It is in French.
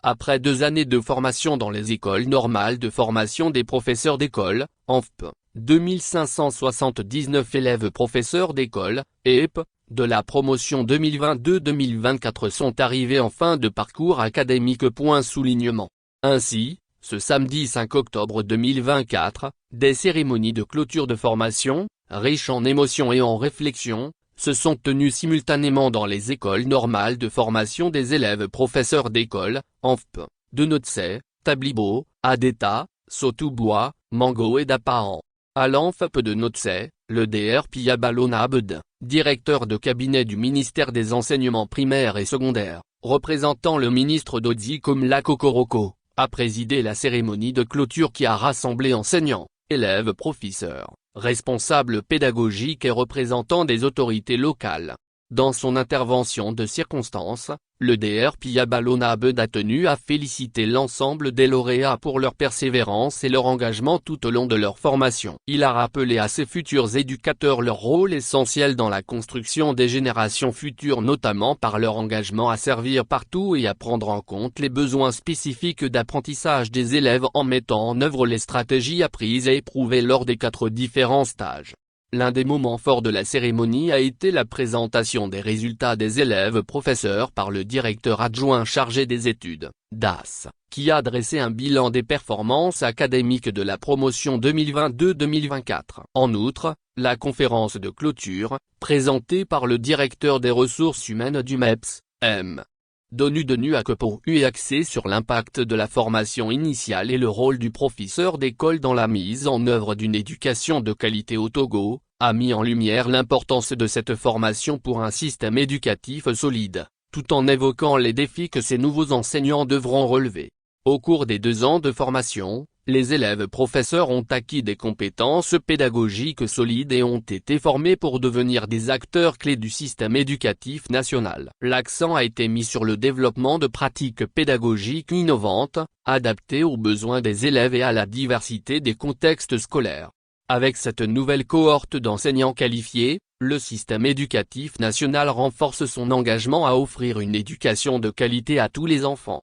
Après 2 années de formation dans les écoles normales de formation des professeurs d'école, ENFP, 2579 élèves professeurs d'école, EEP, de la promotion 2022-2024 sont arrivés en fin de parcours académique. Soulignement. Ainsi, ce samedi 5 octobre 2024, des cérémonies de clôture de formation, riches en émotions et en réflexions, se sont tenues simultanément dans les écoles normales de formation des élèves professeurs d'école, ENFP, de Notsé, Tablibo, Adeta, Sotoubois, Mango et Dapahan. À l'ENFP de Notsé, le Dr Piyabalona Abed, directeur de cabinet du ministère des enseignements primaires et secondaires, représentant le ministre Dodzi Komla Kokoroko, a présidé la cérémonie de clôture qui a rassemblé enseignants, élèves, professeurs, responsables pédagogiques et représentants des autorités locales. Dans son intervention de circonstance, le Dr Piyabalona Abed a tenu à féliciter l'ensemble des lauréats pour leur persévérance et leur engagement tout au long de leur formation. Il a rappelé à ses futurs éducateurs leur rôle essentiel dans la construction des générations futures, notamment par leur engagement à servir partout et à prendre en compte les besoins spécifiques d'apprentissage des élèves en mettant en œuvre les stratégies apprises et éprouvées lors des 4 différents stages. L'un des moments forts de la cérémonie a été la présentation des résultats des élèves professeurs par le directeur adjoint chargé des études, DAS, qui a dressé un bilan des performances académiques de la promotion 2022-2024. En outre, la conférence de clôture, présentée par le directeur des ressources humaines du MEPS, M. Donu Akpo, est axée sur l'impact de la formation initiale et le rôle du professeur d'école dans la mise en œuvre d'une éducation de qualité au Togo, a mis en lumière l'importance de cette formation pour un système éducatif solide, tout en évoquant les défis que ces nouveaux enseignants devront relever. Au cours des 2 ans de formation, les élèves professeurs ont acquis des compétences pédagogiques solides et ont été formés pour devenir des acteurs clés du système éducatif national. L'accent a été mis sur le développement de pratiques pédagogiques innovantes, adaptées aux besoins des élèves et à la diversité des contextes scolaires. Avec cette nouvelle cohorte d'enseignants qualifiés, le système éducatif national renforce son engagement à offrir une éducation de qualité à tous les enfants.